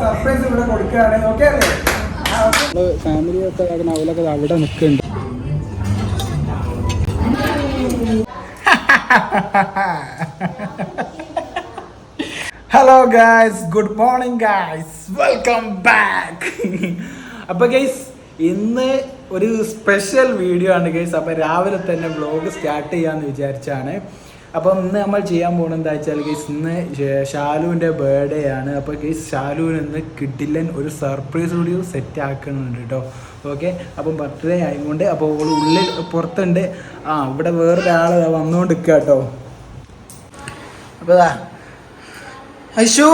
Surprise ഇവിടെ കൊടുക്കുകയാണ്. Okay അല്ലേ? ഫാമിലി ഒക്കെ അവലൊക്കെ അവിടെ നിൽക്കുന്നുണ്ട്. Hello guys, good morning guys, welcome back. അപ്പോൾ ഗൈസ് ഇന്ന് ഒരു സ്പെഷ്യൽ വീഡിയോ ആണ് ഗൈസ്. അപ്പോൾ രാവിലെ തന്നെ വ്ലോഗ് സ്റ്റാർട്ട് ചെയ്യാമെന്ന് വിചാരിച്ചാണ്. അപ്പം ഇന്ന് നമ്മൾ ചെയ്യാൻ പോകുന്നത് എന്താ വെച്ചാൽ ഗൈസ്, ഇന്ന് ഷാലുവിൻ്റെ ബർത്ത്ഡേ ആണ്. അപ്പോൾ ഗൈസ് ഷാലുവിന് ഇന്ന് കിട്ടില്ലൻ ഒരു സർപ്രൈസ് കൂടി സെറ്റ് ആക്കുന്നുണ്ട് കേട്ടോ. ഓക്കെ, അപ്പം ബർത്ത്ഡേ ആയതുകൊണ്ട് അപ്പോൾ ഉള്ളിൽ പുറത്തുണ്ട്. ഇവിടെ വേറൊരാൾ വന്നുകൊണ്ട് നിൽക്കുക കേട്ടോ. അപ്പോൾ Aishu,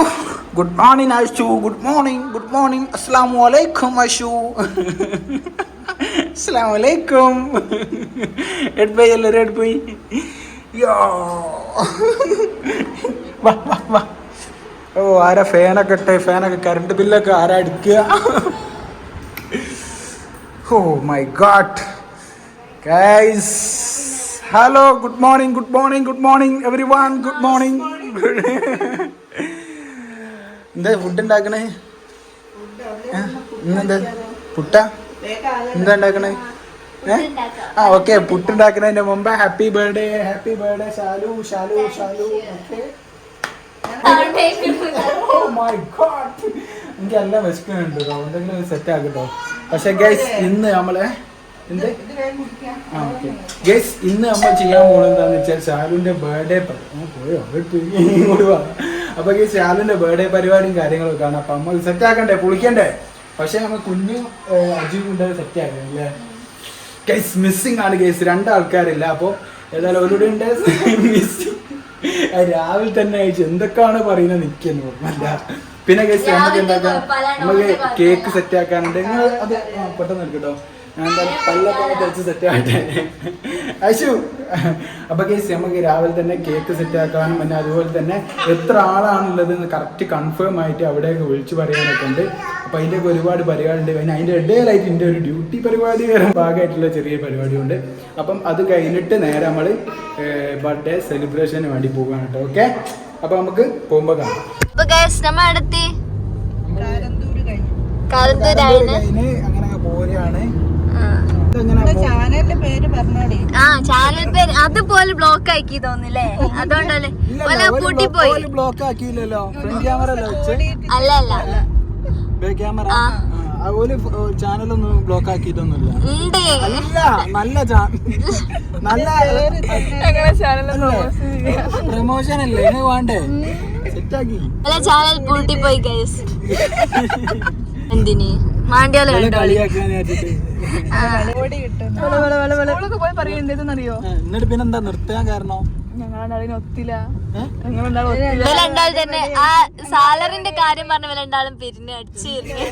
good morning Aishu, good morning, good morning. അസ്സലാമു അലൈക്കും ഐഷു. അസ്സലാമു അലൈക്കും. എടുപ്പോയി എല്ലാവരും എടുപ്പോയി. വാ വാ വാ. ഓ, ആരാ ഫാനൊക്കെ ഇട്ടേ? ഫാനൊക്കെ കറണ്ട് ബില്ലൊക്കെ ആരാ അടിക്കുക? Oh my god guys, hello, good morning, good morning, good morning everyone, good morning. എന്താ ഫുഡ് ഉണ്ടാക്കണേ? ഇന്നെന്താ പുട്ട? എന്താ ഉണ്ടാക്കണേ? ഓക്കെ, പുട്ടുണ്ടാക്കുന്നതിന്റെ മുമ്പ് happy birthday, happy birthday Shalu, Shalu, Shalu. Okay, എനിക്ക് എല്ലാം വിശക്കുന്നുണ്ട് കേട്ടോ. എന്തെങ്കിലും സെറ്റ് ആക്കട്ടോ. പക്ഷെ ഗൈസ് ഇന്ന് നമ്മളെ ഗൈസ് ഇന്ന് നമ്മൾ ചെയ്യാൻ പോകുന്നത് എന്താണെന്ന് വെച്ചാൽ ഷാലുവിന്റെ ബർത്ത്ഡേ പോയോ. അപ്പൊ ഗൈസ് ഷാലുവിന്റെ ബർത്ത്ഡേ പരിപാടിയും കാര്യങ്ങളൊക്കെ ആണ്. അപ്പൊ നമ്മൾ സെറ്റ് ആക്കണ്ടേ, പൊളിക്കണ്ടേ? പക്ഷെ നമ്മൾ കുഞ്ഞു അജീവിന്റെ സെറ്റ് ആക്കണം അല്ലേ ഗൈസ്. മിസ്സിങ് ആണ് ഗൈസ്, രണ്ടാൾക്കാരില്ല. അപ്പോൾ ഏതായാലും അവരുടെ ഉണ്ട് മിസ്സിങ്. രാവിലെ തന്നെ അയച്ചു എന്തൊക്കെയാണ് പറയുന്നത് നിൽക്കുന്നു അല്ല. പിന്നെ ഗൈസ് നമുക്ക് എന്താക്കാം, നമുക്ക് കേക്ക് സെറ്റ് ആക്കാനുണ്ട്. നിങ്ങൾ അത് പെട്ടെന്ന് എടുക്കട്ടോ. ഞാൻ എന്തായാലും പല്ലൊക്കെ തെച്ച് സെറ്റ് ആകട്ടെ അശു. അപ്പൊ ഗൈസ് നമുക്ക് രാവിലെ തന്നെ കേക്ക് സെറ്റ് ആക്കാനും പിന്നെ അതുപോലെ തന്നെ എത്ര ആളാണുള്ളത് എന്ന് കറക്റ്റ് കൺഫേം ആയിട്ട് അവിടെയൊക്കെ വിളിച്ചു പറയാനൊക്കെ ഉണ്ട്. അപ്പൊ അതിൻ്റെയൊക്കെ ഒരുപാട് പരിപാടി ഉണ്ട്. പിന്നെ അതിൻ്റെ ഇടയിലായിട്ട് എൻ്റെ ഒരു ഡ്യൂട്ടി പരിപാടി ഭാഗമായിട്ടുള്ള ചെറിയ പരിപാടിയുണ്ട്. അപ്പം അത് കഴിഞ്ഞിട്ട് നേരെ നമ്മൾ ബർത്ത്ഡേ സെലിബ്രേഷന് വേണ്ടി പോകാണ് കേട്ടോ. ഓക്കെ, അപ്പൊ നമുക്ക് പോകുമ്പോ കാണാം. അങ്ങനെ പോലെയാണ്. ചാനൽ പേര് അതുപോലെ ബ്ലോക്ക് ആക്കി തോന്നില്ലേ? അതുകൊണ്ടല്ലേ പൂട്ടിപ്പോയി. ബ്ലോക്ക് ആക്കിയില്ലല്ലോ, ഫ്രണ്ട് ക്യാമറ അല്ല അല്ല ക്യാമറ. അതുപോലെ ചാനലൊന്നും ബ്ലോക്ക് ആക്കിയിട്ടൊന്നുമില്ല. അല്ല, നല്ല പ്രമോഷൻ അല്ലേ വേണ്ടേ? സെറ്റാക്കി അല്ല, ചാനൽ പൂട്ടിപ്പോയി ഗൈസ്. എന്തിന് മാണ്ടിയാലോ എന്നിട്ട് പിന്നെന്താ നിർത്താൻ കാരണം? രണ്ടാൾ തന്നെ ആ സാലറിന്റെ കാര്യം പറഞ്ഞ രണ്ടാളും പിരിഞ്ഞ് അടിച്ചിരുന്നു.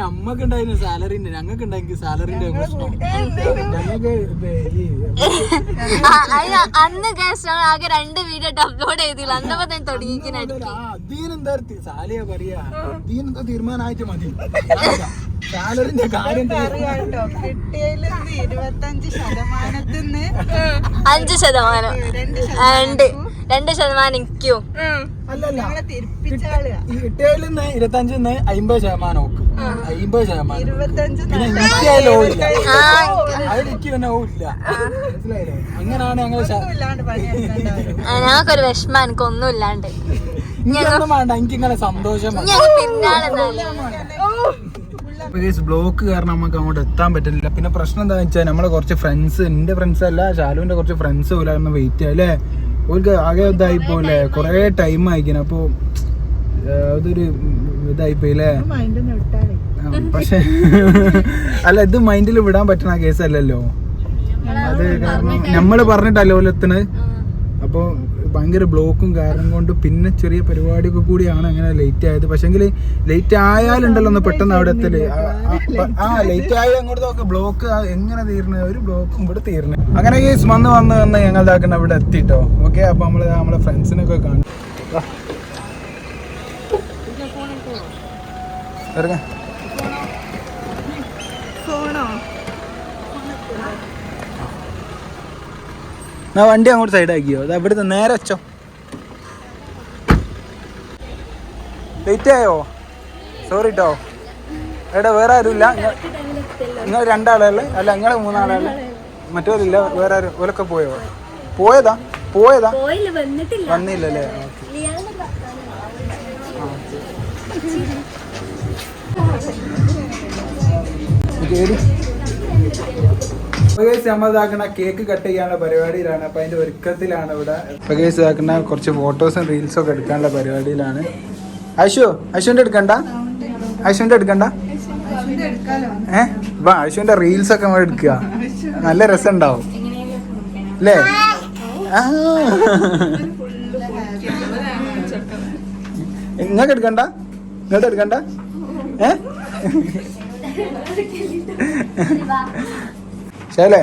നമ്മക്ക് ഉണ്ടായിരുന്നു സാലറിന്റെ, ഞങ്ങൾക്ക് ഉണ്ടായി സാലറിന്റെ പ്രശ്നം. അന്ന് ആകെ 2 വീഡിയോ അപ്ലോഡ് ചെയ്തില്ല. അന്നപ്പോ തന്നെ തുടങ്ങിയെന്താ സാലിയാ പറയാ, ദീനെന്താ തീരുമാനമായിട്ട് മതി. സാലറിന്റെ കാര്യം 5% 2% എനിക്കും. അല്ലല്ല, ഇട്ടേലിന്ന് 25 50% നോക്ക്, 50%. പിന്നെ എനിക്കായാലും അതിലേക്ക് പിന്നെ ഓയില്ല, മനസ്സിലായില്ലേ? അങ്ങനെയാണ് ഞങ്ങൾക്കൊരു വിഷമം, എനിക്കൊന്നും ഇല്ലാണ്ട്. ഇങ്ങനൊന്നും വേണ്ട, എനിക്ക് ഇങ്ങനെ സന്തോഷം. ബ്ലോക്ക് കാരണം നമുക്ക് അങ്ങോട്ട് എത്താൻ പറ്റുന്നില്ല. പിന്നെ പ്രശ്നം എന്താണെന്ന് വെച്ചാൽ നമ്മളെ കുറച്ച് ഫ്രണ്ട്സ്, എൻ്റെ ഫ്രണ്ട്സ് അല്ല ഷാലുവിൻ്റെ കുറച്ച് ഫ്രണ്ട്സ് പോലെ വെയിറ്റ് ചെയ്യാം അല്ലേ. ഓർക്ക് ആകെ ഇതായിപ്പോലെ കുറേ ടൈം ആയിക്കണം. അപ്പോൾ അതൊരു ഇതായിപ്പോയില്ലേ. പക്ഷെ അല്ല, ഇത് മൈൻഡിൽ വിടാൻ പറ്റുന്ന കേസല്ലല്ലോ. അത് കാരണം നമ്മള് പറഞ്ഞിട്ടല്ലോ എത്തുന്നത്. അപ്പോൾ ഭയങ്കര ബ്ലോക്കും കാരണം കൊണ്ട് പിന്നെ ചെറിയ പരിപാടിയൊക്കെ കൂടിയാണ് അങ്ങനെ ലേറ്റ് ആയത്. പക്ഷെങ്കിൽ ലേറ്റ് ആയാലുണ്ടല്ലോ ഒന്ന് പെട്ടെന്ന് അവിടെ എത്തല്. ലേറ്റ് ആയി അങ്ങോട്ട് നോക്ക്, ബ്ലോക്ക് എങ്ങനെ തീർന്നത്? ഒരു ബ്ലോക്കും ഇവിടെ തീർന്നത്. അങ്ങനെ കേസ് വന്ന് ഞങ്ങൾ ഇതാക്കുന്ന ഇവിടെ എത്തിട്ടോ. ഓക്കെ, അപ്പൊ നമ്മളെ ഫ്രണ്ട്സിനൊക്കെ കാണും. വണ്ടി അങ്ങോട്ട് സൈഡാക്കിയോ? അത് ഇവിടുത്തെ നേരെ വെച്ചോ. ലേറ്റ് ആയോ? സോറി കേട്ടോ. എവിടെ വേറെ ആരുമില്ല? നിങ്ങൾ 2 ആളല്ലേ? അല്ല നിങ്ങൾ 3 ആളല്ലേ? മറ്റവരില്ല? വേറെ ആരും? ഓലൊക്കെ പോയോ? പോയതാ വന്നില്ലല്ലേ? നമ്മളിതാക്കുന്ന കേക്ക് കട്ട് ചെയ്യാനുള്ള പരിപാടിയിലാണ്. അപ്പൊ അതിന്റെ ഒരുക്കത്തിലാണ് ഇവിടെ. ഇതാക്കുന്ന കുറച്ച് ഫോട്ടോസും റീൽസും ഒക്കെ എടുക്കാനുള്ള പരിപാടിയിലാണ്. അശ്വിന്റെ എടുക്കണ്ട? അശ്വിന്റെ റീൽസ് ഒക്കെ നമ്മൾ എടുക്കുക. നല്ല രസം ഉണ്ടാവും അല്ലേ? ഇങ്ങോട്ട് എടുക്കണ്ട? ശരിയല്ലേ?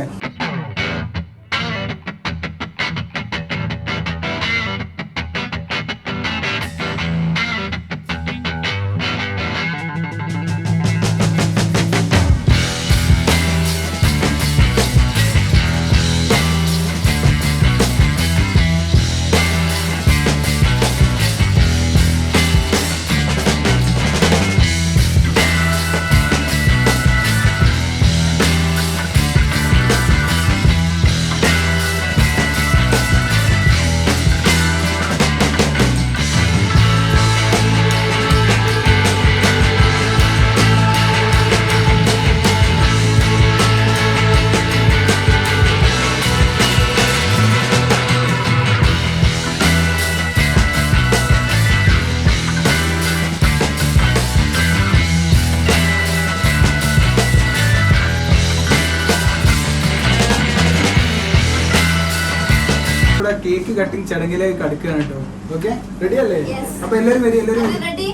കേക്ക് കട്ടിങ് ചടങ്ങിലേക്ക് കടക്കുകയാണ് കേട്ടോ. ഓക്കെ, റെഡി അല്ലേ? അപ്പൊ എല്ലാരും വരി.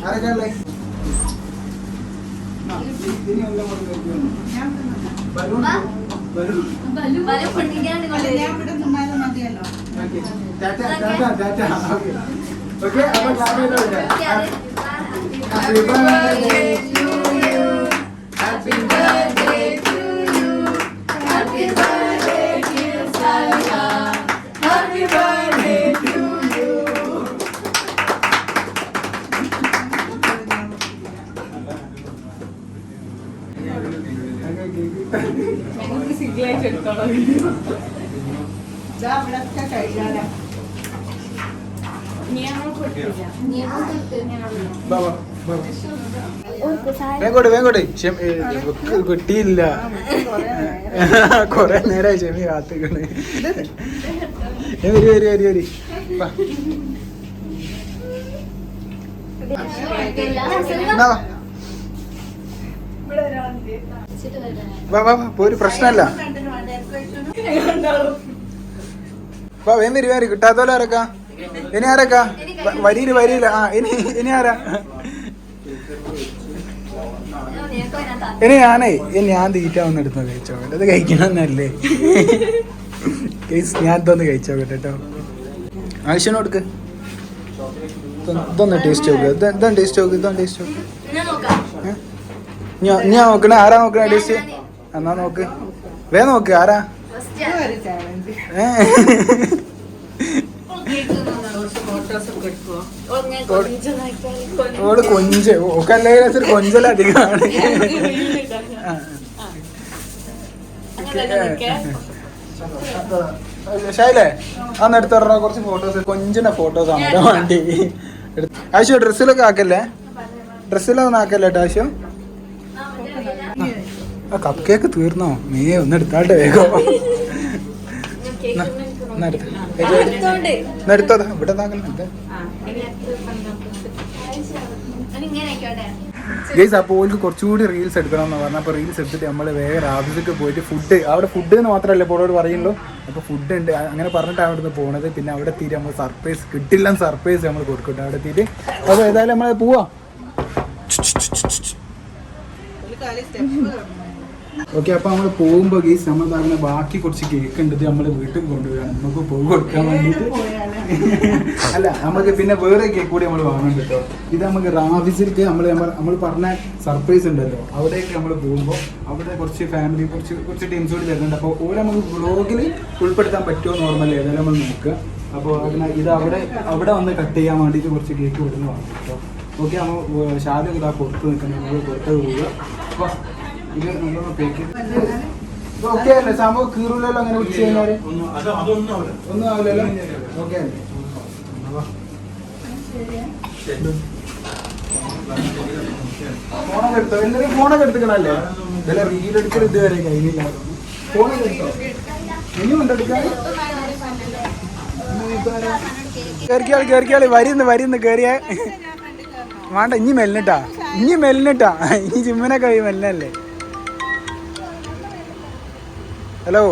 ആരൊക്കെ ഉള്ളേ? വേഗോട്ടെ കിട്ടിയില്ല. കൊറേ നേരമായി ക്ഷമി കാത്തുകള്. വരി. ഒരു പ്രശ്നമല്ല. വേരി കിട്ടാത്തോലെ ആരൊക്കെ? ഇനി ആരൊക്കെ? വരിയില്ല. ഇനി ആരാ? ഞാൻ തീറ്റാവുന്ന എടുത്ത് കഴിച്ചോക്കട്ടെ. ഇത് കഴിക്കണമെന്നല്ലേ? ഞാൻ ഇതൊന്ന് കഴിച്ചോക്കട്ടെ കേട്ടോ. ആവശ്യം കൊടുക്ക്. ഇതൊന്ന് ടേസ്റ്റ് നോക്ക്. ഞാൻ നോക്കണേ? ആരാ നോക്കണേ ടേസ്റ്റ്? എന്നാ നോക്ക്. നോക്ക് ആരാ? കൊഞ്ചലധികമാണ്. ശൈലേ അന്ന് എടുത്ത് പറഞ്ഞ കുറച്ച് ഫോട്ടോസ്, കൊഞ്ചിന്റെ ഫോട്ടോസ് ആണ് വണ്ടി. ആവശ്യം ഡ്രസ്സിലൊക്കെ ആക്കല്ലേ? ഡ്രസ്സിലൊന്നും ആക്കല്ലേ കേട്ടോ ആവശ്യം? ആ കപ്പ് കേക്ക് തീർന്നോ? നീ ഒന്ന് എടുത്താട്ടെ വേഗം. എടുത്തോ ഇവിടെ ഗൈസ്. അപ്പോൾ ഓൾക്ക് കുറച്ചുകൂടി റീൽസ് എടുക്കണം എന്ന് പറഞ്ഞാൽ, അപ്പോൾ റീൽസ് എടുത്തിട്ട് നമ്മൾ വേറെ ഓഫീസിലേക്ക് പോയിട്ട് അവിടെ ഫുഡ് എന്ന് മാത്രമല്ല ഇപ്പോൾ അവിടെ പറയുള്ളൂ. അപ്പോൾ ഫുഡ് ഉണ്ട് അങ്ങനെ പറഞ്ഞിട്ടാണ് അവിടെ നിന്ന് പോണത്. പിന്നെ അവിടെ എത്തിയിട്ട് നമ്മൾ സർപ്രൈസ് നമ്മൾ കൊടുക്കട്ടെ അവിടെ എത്തിയിട്ട്. അപ്പോൾ ഏതായാലും നമ്മൾ പോവാം. ഓക്കെ, അപ്പോൾ നമ്മൾ പോകുമ്പോൾ ഗൈസ് നമ്മൾ അങ്ങനെ ബാക്കി കുറച്ച് കേക്ക് ഉണ്ട്, നമ്മൾ വീട്ടിൽ കൊണ്ടുപോയാണ് നമുക്ക് പോയി കൊടുക്കാൻ വേണ്ടിയിട്ട്. അല്ല, നമുക്ക് പിന്നെ വേറെ കേക്ക് കൂടി നമ്മൾ വാങ്ങുന്നുണ്ട് കേട്ടോ. ഇത് നമുക്ക് റാഫിസിലേക്ക് നമ്മൾ പറഞ്ഞ സർപ്രൈസ് ഉണ്ടല്ലോ, അവിടേക്ക് നമ്മൾ പോകുമ്പോൾ അവിടെ കുറച്ച് ഫാമിലി കുറച്ച് ടീംസ് കൂടി വരുന്നുണ്ട്. അപ്പോൾ ഓരോ നമുക്ക് വ്ളോഗിൽ ഉൾപ്പെടുത്താൻ പറ്റുമോ നോർമലി ഏതായാലും നമ്മൾ നോക്കുക. അപ്പോൾ ഇത് അവിടെ വന്ന് കട്ട് ചെയ്യാൻ വേണ്ടിയിട്ട് കുറച്ച് കേക്ക് ഇവിടുന്ന് വാങ്ങും കേട്ടോ. ഓക്കെ നമ്മൾ ഷാദ് ഇതാ പുറത്ത് നിൽക്കുന്നത്, നമ്മൾ പുറത്തേക്ക് പോവുക. അപ്പോൾ ഇത് നമ്മൾ പേക്ക് ഇത് ഓക്കെ അല്ലേ? സംഭവം കീറുള്ളല്ലോ അങ്ങനെ പിടിച്ച് കഴിഞ്ഞാൽ ഒന്നും ആവില്ലല്ലോ? ഓക്കെ അല്ലേ? ഫോണൊക്കെ എടുത്തോ? എല്ലാവരും ഫോണൊക്കെ എടുത്തുക്കണല്ലേ? ഇതെല്ലാം റീലെടുക്കൽ ഇതുവരെ കഴിഞ്ഞില്ല. ഫോണൊക്കെ എടുത്തോ? ഇനിയും ഉണ്ടെടുക്കാൻ? കേറിക്കാളി വരുന്ന് കേറിയ വേണ്ട. ഇനി മെല്ലിട്ടാ ഇനി ജിമ്മിനൊക്കെ പോയി മെല്ലല്ലേ. Hello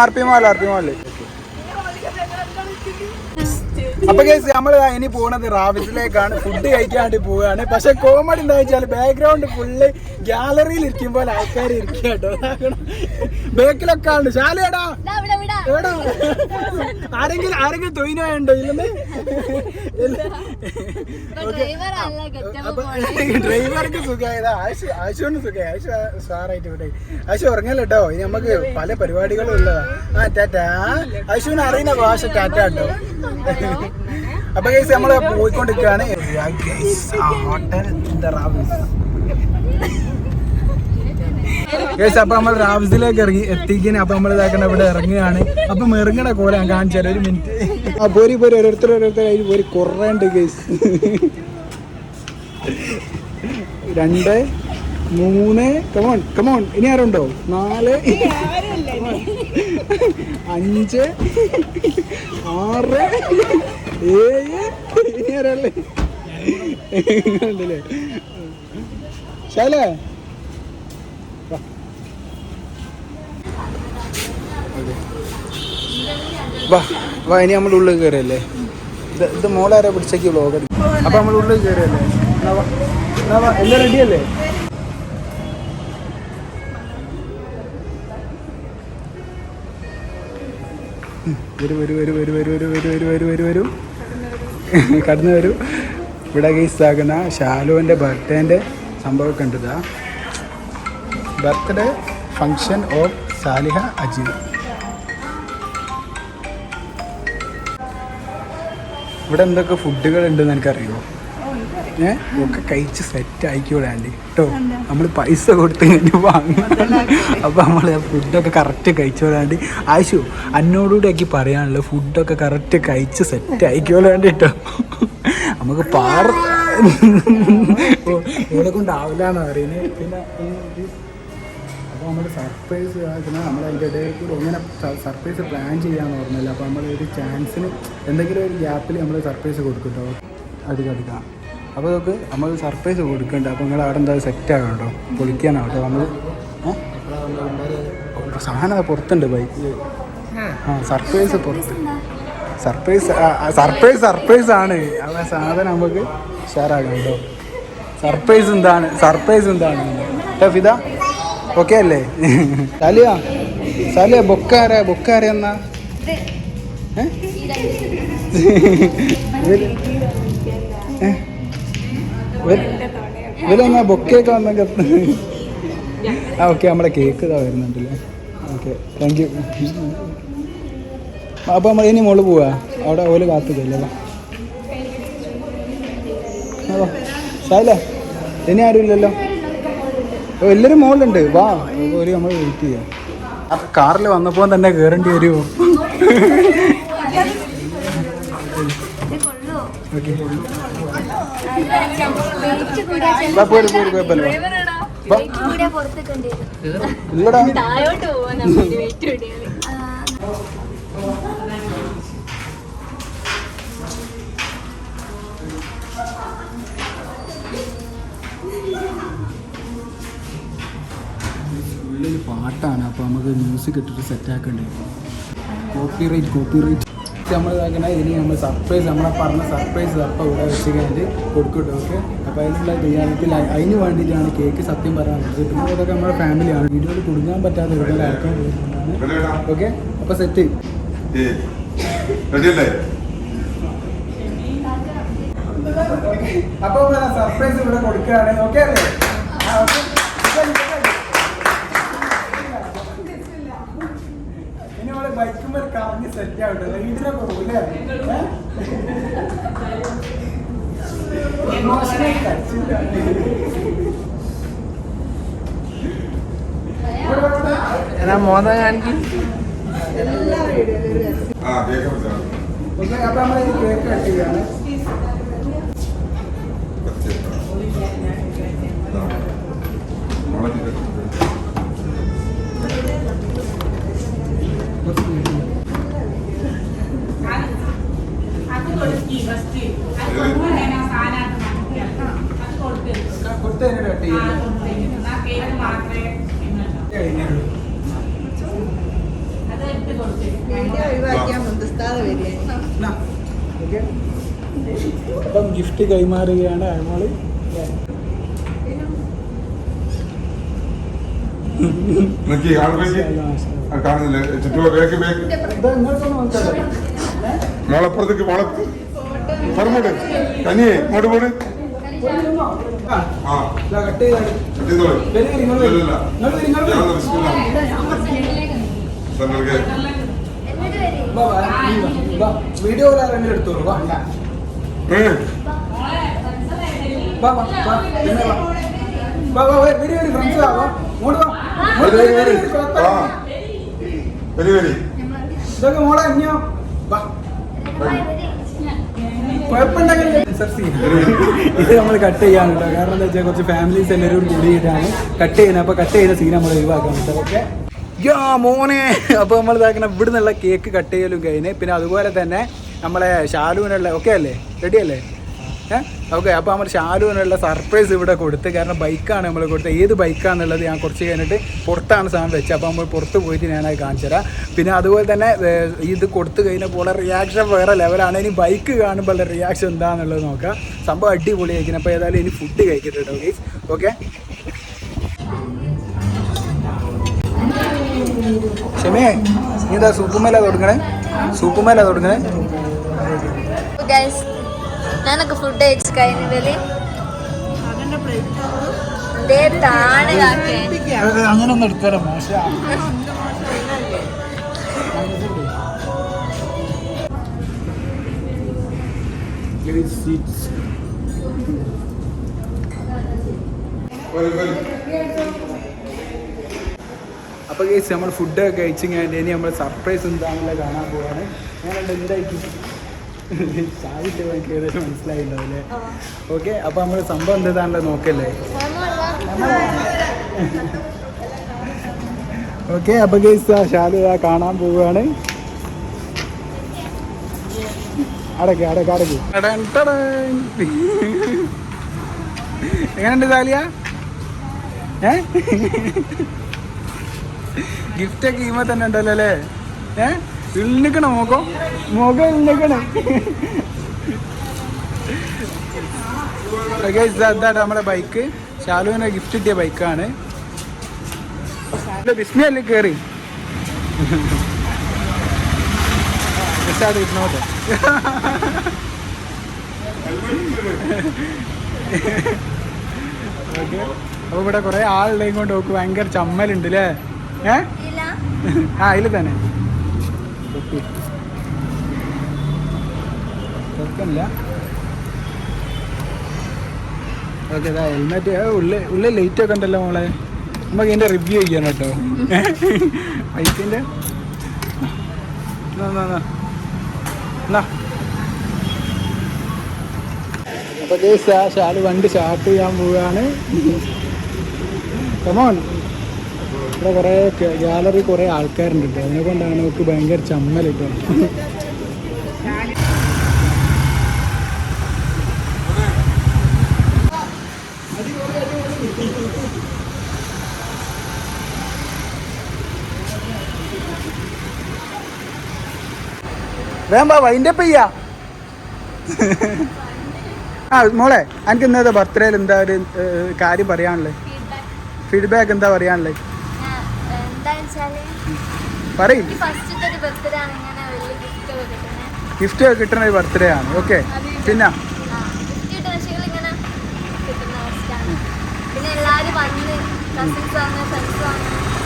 RP മാല്. അപ്പൊ കേസ് നമ്മൾ ഇനി പോണത് റാബിറ്റിലേക്കാണ്. ഫുഡ് കഴിക്കാൻ വേണ്ടി പോവുകയാണ്. പക്ഷെ കോമഡി എന്താ വെച്ചാൽ ബാക്ക്ഗ്രൗണ്ട് ഫുള്ള് ഗ്യാലറിയിൽ ഇരിക്കുമ്പോൾ ആൾക്കാർ ഇരിക്കുക കേട്ടോ. ബേക്കിലൊക്കെ ആണ്. ശാലടാ എവിടാ? ആരെങ്കിലും തൊയിനുണ്ടോ? ഇല്ലെന്ന് ഡ്രൈവർക്ക് സുഖമായതാ. ആശുവിന് സുഖമായി. ആശു സാറായിട്ട് ഇവിടെ. ആശു ഉറങ്ങല്ലോ കേട്ടോ. ഇനി നമുക്ക് പല പരിപാടികളും ഉള്ളതാ. ടാറ്റാ. ആശുവിന് അറിയുന്ന ഭാഷ ടാറ്റ കേട്ടോ. അപ്പൊ ഗൈസ് നമ്മള് പോയിക്കൊണ്ടിരിക്കുകയാണ്. ഹോട്ടൽ ഗൈസ് അപ്പൊ നമ്മൾ റാബ്സിലേക്ക് എത്തിക്കാൻ. അപ്പൊ നമ്മൾ ഇതാക്കണ ഇവിടെ ഇറങ്ങുകയാണ്. അപ്പൊ മെറുങ്ങണ കോല കാണിച്ചാൽ ഒരു മിനിറ്റ്. ആ പോരി ഓരോരുത്തർ അതിൽ പോരി കുറേണ്ട് ഗൈസ്. 2 3 കമോൺ ഇനി ആരുണ്ടോ? 4 5 6 7 ഇനി ആരല്ലേ? ഉണ്ടല്ലേ? ശാലേ വാ ഇനി നമ്മൾ ഉള്ളിൽ കയറിയല്ലേ? ഇത് മോളാരെ പിടിച്ചേക്ക് വ്ലോഗ് അടി. അപ്പൊ നമ്മൾ ഉള്ളിൽ കയറിയല്ലേ? എല്ലാം റെഡിയല്ലേ? വരൂ കടന്നു വരൂ. ഇവിടെ ഗൈസാകുന്ന ഷാലുവിൻ്റെ ബർത്ത്ഡേൻ്റെ സംഭവമൊക്കെ ഉണ്ട്. Birthday function of Saliha Ajeeb. ഇവിടെ എന്തൊക്കെ ഫുഡുകൾ ഉണ്ടെന്ന് എനിക്കറിയുമോ? ഒക്കെ കഴിച്ച് സെറ്റ് ആയിക്കോളാണ്ട് കേട്ടോ. നമ്മൾ പൈസ കൊടുത്ത് കഴിഞ്ഞ് വാങ്ങും. അപ്പം നമ്മൾ ഫുഡൊക്കെ കറക്റ്റ് കഴിച്ചോളാണ്ട്. ആശു എന്നോടുകൂടി ആക്കി പറയാനുള്ള ഫുഡൊക്കെ കറക്റ്റ് കഴിച്ച് സെറ്റ് ആയിക്കോളാണ്ട് കേട്ടോ. നമുക്ക് ഇവിടെ കൊണ്ടാവില്ല എന്നാണ് പറയുന്നത്. പിന്നെ അപ്പോൾ നമ്മൾ സർപ്രൈസ് നമ്മൾ അതിൻ്റെ ഇടയിൽ കൂടെ ഇങ്ങനെ സർപ്രൈസ് പ്ലാൻ ചെയ്യാമെന്ന് പറഞ്ഞില്ല. അപ്പോൾ നമ്മൾ ഒരു ചാൻസിന് എന്തെങ്കിലും ഒരു ഗ്യാപ്പിൽ നമ്മൾ സർപ്രൈസ് കൊടുക്കും കേട്ടോ. അടുക്കാം. അപ്പോൾ അതൊക്കെ നമ്മൾ സർപ്രൈസ് കൊടുക്കണ്ട. അപ്പോൾ നിങ്ങൾ അവിടെ എന്താ സെറ്റ് ആകണ്ടോ? പൊളിക്കാനാവട്ടോ നമ്മൾ. സാധനം പുറത്തുണ്ട് ബൈക്ക്. സർപ്രൈസ് പുറത്ത്. സർപ്രൈസ് ആണ്. ആ സാധനം നമുക്ക് ഷെയറാകാം കേട്ടോ. സർപ്രൈസ് എന്താണ് കേട്ടോ ഫിദ? ഓക്കെ അല്ലേ? സാലിയ ബൊക്കാര എന്നാ ഇവരെന്നാ ബൊക്കെയൊക്കെ വന്നൊക്കെ. ഓക്കെ നമ്മുടെ കേക്ക് ഇതാ വരുന്നുണ്ടല്ലേ. Okay thank you. അപ്പോൾ നമ്മൾ ഇനി മോള് പോവാ. അവിടെ ഓല് കാത്തുകയല്ലേ? സാല ഇനി ആരും ഇല്ലല്ലോ. എല്ലാവരും മോളുണ്ട്. വാ ഒരു നമ്മൾ വെയിറ്റ് ചെയ്യാം. അപ്പം കാറിൽ വന്നപ്പോൾ തന്നെ കയറേണ്ടി വരുമോ? ഓക്കെ കുഴപ്പമില്ല. ഇല്ലടാ ഉള്ളിൽ പാട്ടാണ്. അപ്പോൾ നമുക്ക് മ്യൂസിക് ഇട്ടിട്ട് സെറ്റാക്കണ്ടേ? കോപ്പിറൈറ്റ് നമ്മൾ ഇതാക്കണ. ഇനി നമ്മൾ സർപ്രൈസ് നമ്മളെ പറഞ്ഞ സർപ്രൈസ് അപ്പോൾ ഇവിടെ വെച്ച് കഴിഞ്ഞിട്ട് കൊടുക്കട്ടെ. ഓക്കെ അപ്പോൾ അതിനുള്ള തയ്യാറെടുപ്പിൽ അതിന് വേണ്ടിയിട്ടാണ് കേക്ക് സത്യം പറയാനുള്ളത്. പിന്നെ അതൊക്കെ നമ്മുടെ ഫാമിലിയാണ്. വീഡിയോയിൽ കൊടുക്കാൻ പറ്റാത്ത ഒരുപാട് ആൾക്കാർ പോകുന്നതാണ്. ഓക്കെ അപ്പോൾ സെറ്റ്. അപ്പോൾ സർപ്രൈസ് ഇവിടെ കൊടുക്കുകയാണ്. ഓക്കെ അല്ലേ? ബൈക്കുമ്പോൾ കറങ്ങി സെറ്റ് ആവട്ടെ. വീട്ടിലൊക്കെ പോകില്ലേ? എന്നാ മോത കാണിക്കും. അപ്പൊ നമ്മൾ കേക്ക് കട്ട് ചെയ്യാണ്. കൊടുത്തതിന് കട്ട് ചെയ്യാം. അപ്പം ഗിഫ്റ്റ് കൈമാറുകയാണ് അയമോള്. മോളപ്പുറത്തേക്ക് പറമ്പോട്ട് കനിയെ ഇങ്ങോട്ട് പോണ്. കട്ട് ചെയ്താണ്. വീഡിയോ എടുത്തോളൂ. ഇതൊക്കെ മോളെ ഇനിയോ ഇത് നമ്മൾ കട്ട് ചെയ്യാനുണ്ടോ? കാരണം എന്താ വെച്ചാൽ കുറച്ച് ഫാമിലീസ് എല്ലാവരും കൂടിയിട്ടാണ് കട്ട് ചെയ്യുന്നത്. അപ്പൊ കട്ട് ചെയ്യുന്ന സീൻ നമ്മൾ ഒഴിവാക്കാൻ പറ്റും. ഓക്കെ മോനെ. അപ്പോൾ നമ്മൾ ഇതാക്കണം ഇവിടെ നിന്നുള്ള കേക്ക് കട്ട് ചെയ്യലും കഴിഞ്ഞ് പിന്നെ അതുപോലെ തന്നെ നമ്മളെ ഷാലുവിനുള്ള ഓക്കെ അല്ലേ, റെഡി അല്ലേ? ഓക്കെ. അപ്പോൾ നമ്മൾ ഷാലുവിനുള്ള സർപ്രൈസ് ഇവിടെ കൊടുത്ത്, കാരണം ബൈക്കാണ് നമ്മൾ കൊടുത്തത്. ഏത് ബൈക്കാണെന്നുള്ളത് ഞാൻ കുറച്ച് കഴിഞ്ഞിട്ട് പുറത്താണ് സാധനം വെച്ചത്. അപ്പോൾ നമ്മൾ പുറത്ത് പോയിട്ട് ഞാനത് കാണിച്ചു തരാം. പിന്നെ അതുപോലെ തന്നെ ഇത് കൊടുത്തു കഴിഞ്ഞപ്പോൾ റിയാക്ഷൻ വേറെ ലെവലാണ്. ഇനി ബൈക്ക് കാണുമ്പോൾ റിയാക്ഷൻ എന്താണെന്നുള്ളത് നോക്കാം. സംഭവം അടിപൊളി കഴിക്കണം. അപ്പോൾ ഏതായാലും ഇനി ഫുഡ് കഴിക്കട്ടോ ഗൈസ്. ഓക്കെ ക്ഷമേ, നീ ഇതാ സൂപ്പുമേല കൊടുക്കണേ, സൂപ്പുമേല കൊടുക്കണേ. ഞാനൊക്കെ ഫുഡ് കഴിച്ച് കഴിഞ്ഞ അങ്ങനെ ഒന്നും എടുത്തരാം മോശം. അപ്പോൾ കേസ് നമ്മൾ ഫുഡൊക്കെ കഴിച്ച് കഴിഞ്ഞാൽ ഇനി നമ്മൾ സർപ്രൈസ് എന്താണെന്നുള്ളത് കാണാൻ പോവാണ്. ഞാനുണ്ട് എന്തായിരിക്കും സാധിച്ചു എനിക്ക് ഏകദേശം മനസ്സിലായില്ലേ? ഓക്കെ. അപ്പോൾ നമ്മൾ സംഭവം എന്താണല്ലോ നോക്കല്ലേ? ഓക്കെ. അപ്പോൾ കേസ് ഷാലു കാണാൻ പോവുകയാണ്. അടക്ക് എങ്ങനെയുണ്ട് സാലിയ? ഗിഫ്റ്റൊക്കെ ഈമ തന്നെ ഉണ്ടല്ലോ അല്ലേ? ഇള്ളിക്കണ മുഖം ഇള്ളിക്കണേ. ഇതാണ് നമ്മുടെ ബൈക്ക്. ഷാലുവിനെ ഗിഫ്റ്റ് കിട്ടിയ ബൈക്കാണ്. ബിസ്മിയല്ലേ കയറി ഇരുന്നോട്ടെ. ഓക്കെ. അപ്പോൾ ഇവിടെ കുറേ ആളുടെയും കൊണ്ട് നോക്ക് ഭയങ്കര ചമ്മലുണ്ട് അല്ലേ? ഇതിൽ തന്നെ കുഴപ്പമില്ല. ഓക്കെ. ഇതാ ഹെൽമെറ്റ് ഉള്ളിൽ ലൈറ്റൊക്കെ ഉണ്ടല്ലോ മോളെ. നമുക്ക് ഇതിൻ്റെ റിവ്യൂ ചെയ്യാൻ കേട്ടോ ബൈക്കിൻ്റെ. അപ്പോൾ ഷാലു വണ്ടി സ്റ്റാർട്ട് ചെയ്യാൻ പോവുകയാണ്. കമോൺ. ഇവിടെ കുറേ ഗാലറി കുറേ ആൾക്കാരുണ്ട് കേട്ടോ. അതിനെ കൊണ്ടാണ് നമുക്ക് ഭയങ്കര ചമ്മൽ കേട്ടോ. വേമ്പാ വൈൻഡപ്പ് ചെയ്യാ. മോളെ എനിക്ക് ഇന്നത്തെ ബർത്ത്ഡേയിൽ എന്താ ഒരു കാര്യം പറയാനുള്ളത്? ഫീഡ്ബാക്ക് എന്താ പറയാനുള്ളത്? പറയും. ഗിഫ്റ്റ് കിട്ടുന്ന ഒരു ബർത്ത്ഡേ ആണ്. ഓക്കെ. പിന്നെ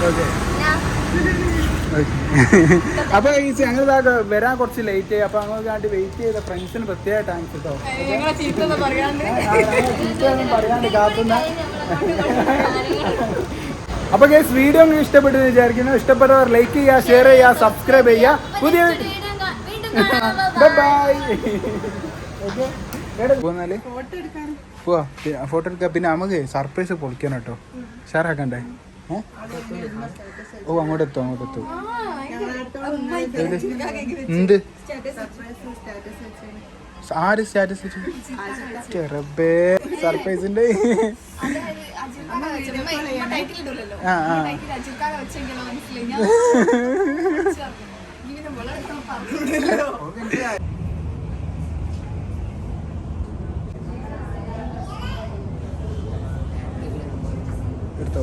ഓക്കെ. അപ്പൊ ഈ ഞങ്ങൾ വരാൻ കുറച്ച് ലേറ്റ് ആയി. അപ്പൊ ഞങ്ങൾക്ക് വേണ്ടി വെയിറ്റ് ചെയ്ത ഫ്രണ്ട്സിന് പ്രത്യേക താങ്ക്സ് കേട്ടോ. പറയാണ്ട് കാത്തുന്ന. അപ്പൊ ഗൈസ് വീഡിയോ നിങ്ങൾക്ക് ഇഷ്ടപ്പെട്ടെന്ന് വിചാരിക്കുന്നു. ഇഷ്ടപ്പെട്ടവർ ലൈക്ക് ചെയ്യുക, ഷെയർ ചെയ്യുക, സബ്സ്ക്രൈബ് ചെയ്യുക. പുതിയ ബൈ. പോന്നാല് പോവാ ഫോട്ടോ എടുക്കാം. പിന്നെ നമുക്ക് സർപ്രൈസ് പൊളിക്കണം കേട്ടോ. ഷെയറാക്കണ്ടേ? ഓ അങ്ങോട്ട് എത്തും. എന്ത് ആര് സ്റ്റാറ്റസ് ചെറുപ്പേ സർപ്രൈസിന്റെ എടുത്തോ.